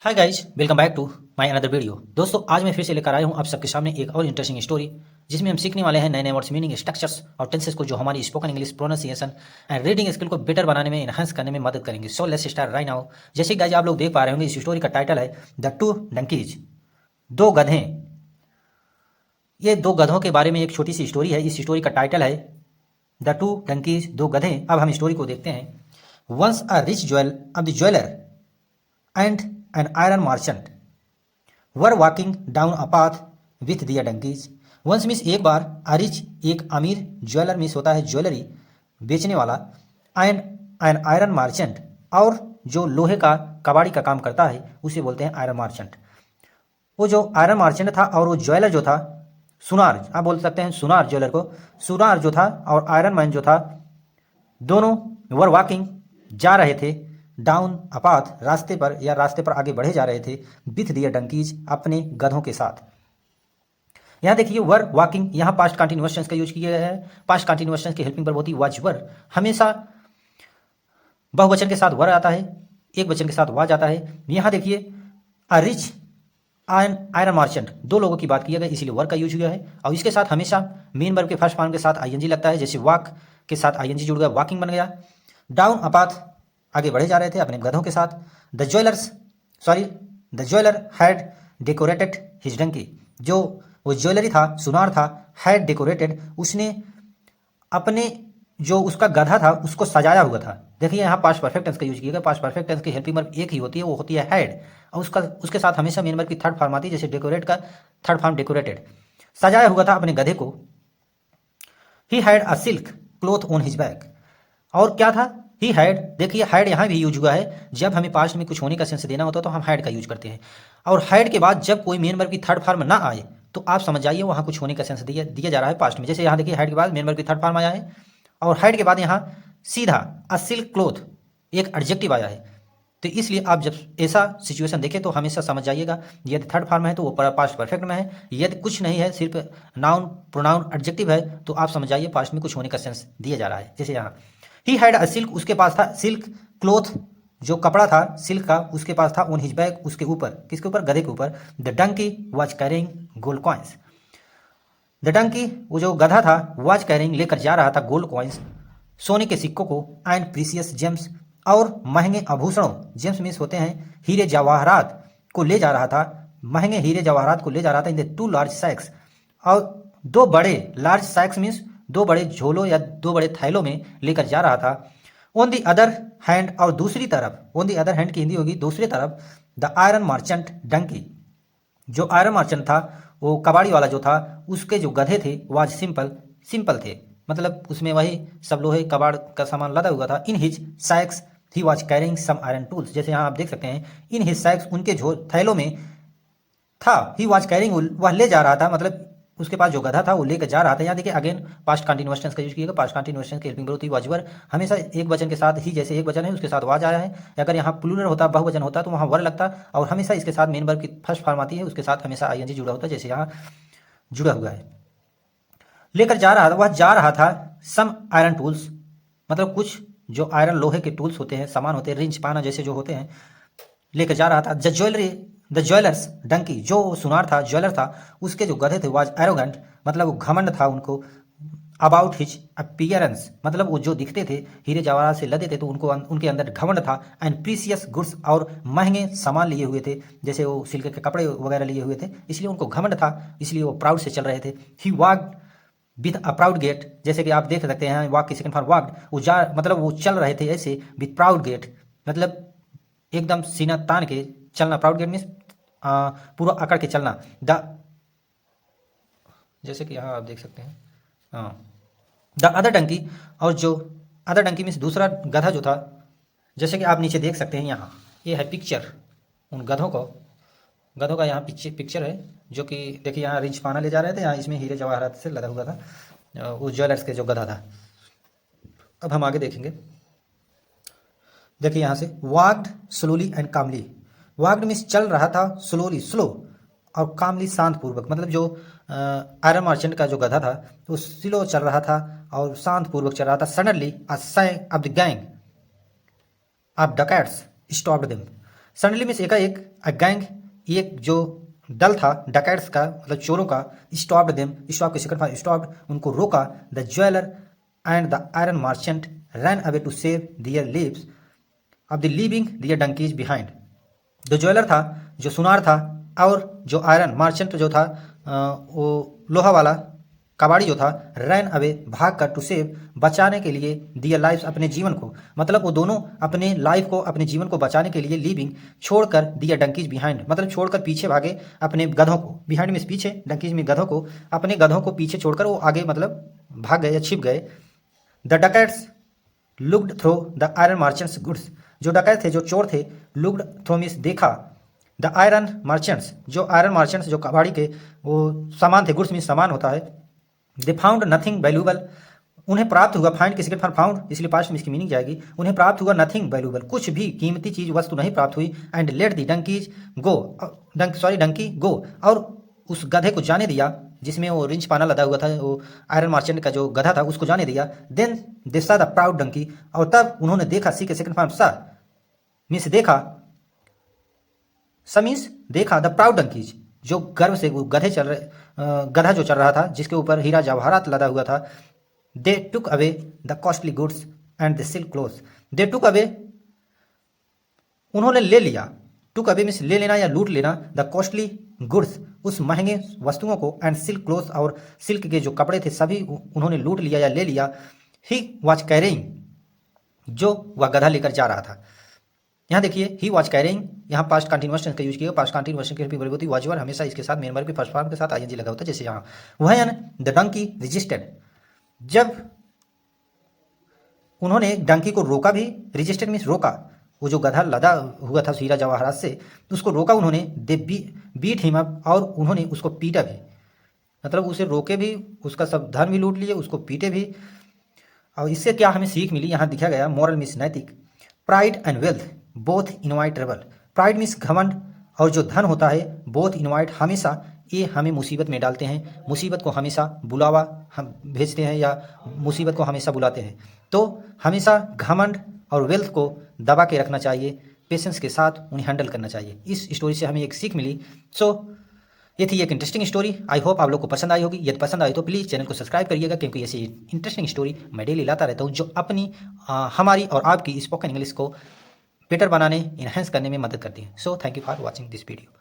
Hi guys, welcome back to my another video. दोस्तों, आज मैं फिर से लेकर आया हूँ आप सबके सामने एक और इंटरेस्टिंग स्टोरी, जिसमें हम सीखने वाले हैं नए नए वर्ड्स, मीनिंग, स्ट्रक्चर्स और टेंसेस को, जो हमारी spoken English pronunciation and reading skill को बेटर बनाने में, एनहांस करने में मदद करेंगे। So let's start right now. जैसे गाइज आप लोग देख पा रहे होंगे, इस स्टोरी का टाइटल है द टू डंकीज, दो गधे। ये दो गधों के बारे में एक छोटी सी स्टोरी है। इस स्टोरी का टाइटल है द टू डंकीज, दो गधे। अब हम स्टोरी को देखते हैं। Once a rich jeweller and an iron merchant were walking down a path with their donkeys. Once means एक बार, अरिच एक अमीर, ज्वेलर मीन्स होता है ज्वेलरी बेचने वाला, एंड एन आयरन मार्चेंट और जो लोहे का कबाड़ी का काम करता है उसे बोलते हैं आयरन मार्चेंट। वो जो आयरन मार्चेंट था और वो ज्वेलर जो था, सुनार, आप बोल सकते हैं सुनार ज्वेलर को, सुनार जो था और आयरन मैन जो था, दोनों वर वॉकिंग जा रहे थे, डाउन अपाथ रास्ते पर, या रास्ते पर आगे बढ़े जा रहे थे, विथ दियर डंकीज अपने गधों के साथ। यहाँ देखिए वर वॉकिंग, यहाँ पास्ट कंटिन्यूअस टेंस का यूज किया गया है। पास्ट कंटिन्यूअस टेंस की हेल्पिंग वर्ब होती है वाज वर। हमेशा बहुवचन के साथ वर आता है, एक वचन के साथ वाज आता है। यहाँ देखिए a rich and iron merchant, दो लोगों की बात किया गया, इसीलिए वर का यूज हुआ है। और इसके साथ हमेशा मेन वर्ब के फर्स्ट फॉर्म के साथ आईएनजी लगता है। जैसे वॉक के साथ आईएनजी जुड़ गया, वॉकिंग बन गया। डाउन अपाथ, आगे बढ़े जा रहे थे अपने गधों के साथ। The jeweller had decorated his donkey, जो वो ज्वेलरी था, सुनार था, हैड डेकोरेटेड, उसने अपने जो उसका गधा था उसको सजाया हुआ था। देखिए यहाँ पास्ट परफेक्ट टेंस का यूज किया गया। पास्ट परफेक्ट टेंस की हेल्पिंग वर्ब एक ही होती है, वो होती है हैड, और उसके साथ हमेशा मेन वर्ब की थर्ड फॉर्म आती है। जैसे डेकोरेट का थर्ड फॉर्म डेकोरेटेड, सजाया हुआ था अपने गधे को। He had a silk cloth on his back, और क्या था, ही हैड, देखिए हैड यहाँ भी यूज हुआ है। जब हमें पास्ट में कुछ होने का सेंस देना होता है तो हम हैड का यूज करते हैं। और हैड के बाद जब कोई मेन वर्ब की थर्ड फॉर्म ना आए तो आप समझ जाइए वहाँ कुछ होने का सेंस दिया जा रहा है पास्ट में। जैसे यहाँ देखिए हैड के बाद मेन वर्ब की थर्ड फॉर्म आया है, और हैड के बाद यहाँ सीधा अ सिल्क क्लोथ एक एडजेक्टिव आया है। तो इसलिए आप जब ऐसा सिचुएशन देखें तो हमेशा समझ जाइएगा, यदि थर्ड फॉर्म है तो वो पास्ट परफेक्ट में है, यदि कुछ नहीं है, सिर्फ नाउन प्रोनाउन एडजेक्टिव है, तो आप समझ जाइए पास्ट में कुछ होने का सेंस दिया जा रहा है। जैसे यहाँ ही हैड अ सिल्क, उसके पास था सिल्क क्लोथ, जो कपड़ा था सिल्क का उसके पास था, ऑन हिज बैक, उसके ऊपर, किसके ऊपर, गधे के ऊपर। The donkey was carrying gold coins, the donkey, वो जो गधा था, वाज कैरिंग, लेकर जा रहा था, गोल्ड कॉइंस, सोने के सिक्कों को, एंड प्रीसियस जेम्स, और महंगे आभूषणों, जेम्स मीन्स होते हैं हीरे जवाहरात, को ले जा रहा था, महंगे हीरे जवाहरात को ले जा रहा था, इन द टू लार्ज सैक्स, और दो बड़े, लार्ज सैक्स मीन्स दो बड़े झोलों या दो बड़े थैलों में लेकर जा रहा था। ऑन दी अदर हैंड, और दूसरी तरफ, ऑन दी अदर हैंड की हिंदी होगी दूसरी तरफ, द आयरन मर्चेंट डंकी, जो आयरन मर्चेंट था, वो कबाड़ी वाला जो था, उसके जो गधे थे वाज सिंपल, सिंपल थे, मतलब उसमें वही सब लोहे कबाड़ का सामान लदा हुआ था। In his sacks he was carrying some iron tools, जैसे यहाँ आप देख सकते हैं, इन हिज सैक्स, उनके थैलों में था, ही वाज कैरिंग, वह ले जा रहा था, मतलब उसके पास जो गधा था वो लेकर जा रहा था। यहाँ देखिए अगेन पास्ट कंटिन्यूअस टेंस का यूज किया। पास्ट कंटिन्यूअस टेंस की हेल्पिंग वर्ब होती है वाज वर। हमेशा एक वचन के साथ ही, जैसे एक वचन है उसके साथ वाज आया है। अगर यहाँ प्लूरल होता, बहुवचन होता, तो वहाँ वर लगता, और हमेशा इसके साथ मेन वर्ब की फर्स्ट फॉर्म आती है, उसके साथ हमेशा आईएनजी जुड़ा होता है, जैसे यहाँ जुड़ा हुआ है। लेकर जा रहा था, वह जा रहा था, सम आयरन टूल्स, मतलब कुछ जो आयरन लोहे के टूल्स होते हैं, सामान होते हैं, रिंच पाना जैसे जो होते हैं, लेकर जा रहा था। द ज्वेलर्स डंकी, जो सुनार था, ज्वेलर था, उसके जो गधे थे, वाज एरोगेंट, मतलब वो घमंड था उनको, अबाउट हिज अपीयरेंस, मतलब वो जो दिखते थे हीरे जवाहरात से लदे थे तो उनको उनके अंदर घमंड था। एंड प्रीसियस गुड्स, और महंगे सामान लिए हुए थे, जैसे वो सिल्क के कपड़े वगैरह लिए हुए थे, इसलिए उनको घमंड था, इसलिए वो प्राउड से चल रहे थे। He walked with a proud gait, जैसे कि आप देख सकते हैं वॉक की सेकंड फॉर्म वॉक्ड, वो जा, मतलब वो चल रहे थे ऐसे, विथ प्राउड गेट, मतलब एकदम सीना तान के चलना। प्राउड गेट मीन्स पूरा अकड़ के चलना। द, जैसे कि यहाँ आप देख सकते हैं, हाँ, द अदर डंकी, और जो अदर डंकी मीन्स दूसरा गधा जो था, जैसे कि आप नीचे देख सकते हैं, यहाँ ये है पिक्चर उन गधों का यहाँ पिक्चर है, जो कि देखिए यहाँ रिंच पाना ले जा रहे थे, यहाँ इसमें हीरे जवाहरात से लदा हुआ था, उस ज्वेलर्स के जो गधा था। अब हम आगे देखेंगे। देखिए यहाँ से walked slowly and calmly, walked means चल रहा था, स्लोली स्लो, और कामली शांत पूर्वक, मतलब जो आयरन मर्चेंट का जो गधा था तो स्लो चल रहा था और शांत पूर्वक चल रहा था। Suddenly a sign of the gang of dacoits stopped them, suddenly means एकाएक अ गैंग, एक जो दल था डकैट्स का, मतलब चोरों का, स्टॉप्ड देम, स्टॉप के सेकंड फॉर्म स्टॉप्ड, उनको रोका। The jeweller and the iron merchant run away to save their lives of the leaving their donkeys behind. जो ज्वेलर था, जो सुनार था, और जो आयरन मर्चेंट जो था, वो लोहा वाला कबाड़ी जो था, रैन अवे भाग कर, टू सेव बचाने के लिए, दियर लाइफ अपने जीवन को, मतलब वो दोनों अपने लाइफ को, अपने जीवन को बचाने के लिए, लिविंग छोड़कर, दियर डंकीज बिहाइंड मतलब छोड़कर पीछे भागे अपने गधों को, बिहाइंड में पीछे, डंकीज में गधों को, अपने गधों को पीछे छोड़कर वो आगे मतलब भाग गए या छिप गए। The dacoits looked through the iron merchants goods, जो डकैत थे, जो चोर थे, लुक्ड थ्रो मीन्स देखा, द आयरन मर्चेंट्स जो आयरन मर्चेंट्स जो कबाड़ी के वो सामान थे, गुड्स मीन्स सामान होता है। दे फाउंड नथिंग वैल्यूबल, उन्हें प्राप्त हुआ, फाइंड किसी के फॉर फाउंड, इसलिए पास्ट में इसकी मीनिंग जाएगी, उन्हें प्राप्त हुआ नथिंग वैल्यूबल, कुछ भी कीमती चीज वस्तु नहीं प्राप्त हुई। एंड लेट दी डंकीज गो, डंकी गो, और उस गधे को जाने दिया जिसमें वो रिंच पाना लदा हुआ था, वो आयरन मर्चेंट का जो गधा था उसको जाने दिया। देन दे सा द प्राउड डंकी, और तब उन्होंने देखा, सी के सेकंड फॉर्म सा मीन्स देखा, स मीन्स देखा, द प्राउड डंकीज जो गर्व से वो गधा जो चल रहा था, जिसके ऊपर हीरा जवाहरात लदा हुआ था। They took away the costly goods and the silk clothes, they took away उन्होंने ले लिया, टुक अवे मीन्स ले लेना या लूट लेना, द कॉस्टली गुड्स उस महंगे वस्तुओं को, एंड सिल्क क्लोथ्स और सिल्क के जो कपड़े थे सभी उन्होंने लूट लिया या ले लिया। ही वॉज कैरिंग, जो वह गधा लेकर जा रहा था। यहाँ देखिए ही वॉज कैरिंग, यहाँ पास्ट कंटिन्यूअस टेंस का यूज किया, पास्ट कंटिन्यूअस टेंस की विभूति वॉज वर हमेशा इसके साथ मेन वर्ब के फर्स्ट फॉर्म के साथ आईएनजी लगा होता है, जैसे यहाँ व्हेन द डंकी रजिस्टेड, जब उन्होंने डंकी को रोका भी, रजिस्टेड मीन्स रोका, वो जो गधा लदा हुआ था हीरा जवाहरात से, उसको रोका उन्होंने। दे बीट हिम अप, और उन्होंने उसको पीटा भी, मतलब उसे रोके भी, उसका सब धन भी लूट लिए, उसको पीटे भी। और इससे क्या हमें सीख मिली, यहाँ दिखा गया मोरल मीन्स नैतिक। Pride and wealth both invite trouble, pride means घमंड, और जो धन होता है, बोथ इनवाइट हमेशा, ये हमें मुसीबत में डालते हैं, मुसीबत को हमेशा बुलावा हम भेजते हैं या मुसीबत को हमेशा बुलाते हैं। तो हमेशा घमंड और वेल्थ को दबा के रखना चाहिए, पेशेंस के साथ उन्हें हैंडल करना चाहिए। इस स्टोरी से हमें एक सीख मिली। सो ये थी एक इंटरेस्टिंग स्टोरी। आई होप आप लोग को पसंद आई होगी। यदि पसंद आई तो प्लीज़ चैनल को सब्सक्राइब करिएगा, क्योंकि ऐसी इंटरेस्टिंग स्टोरी मैं डेली लाता रहता हूँ, जो अपनी हमारी और आपकी स्पोकन इंग्लिश को बेटर बनाने, इन्हेंस करने में मदद करती है। So thank you for watching this video.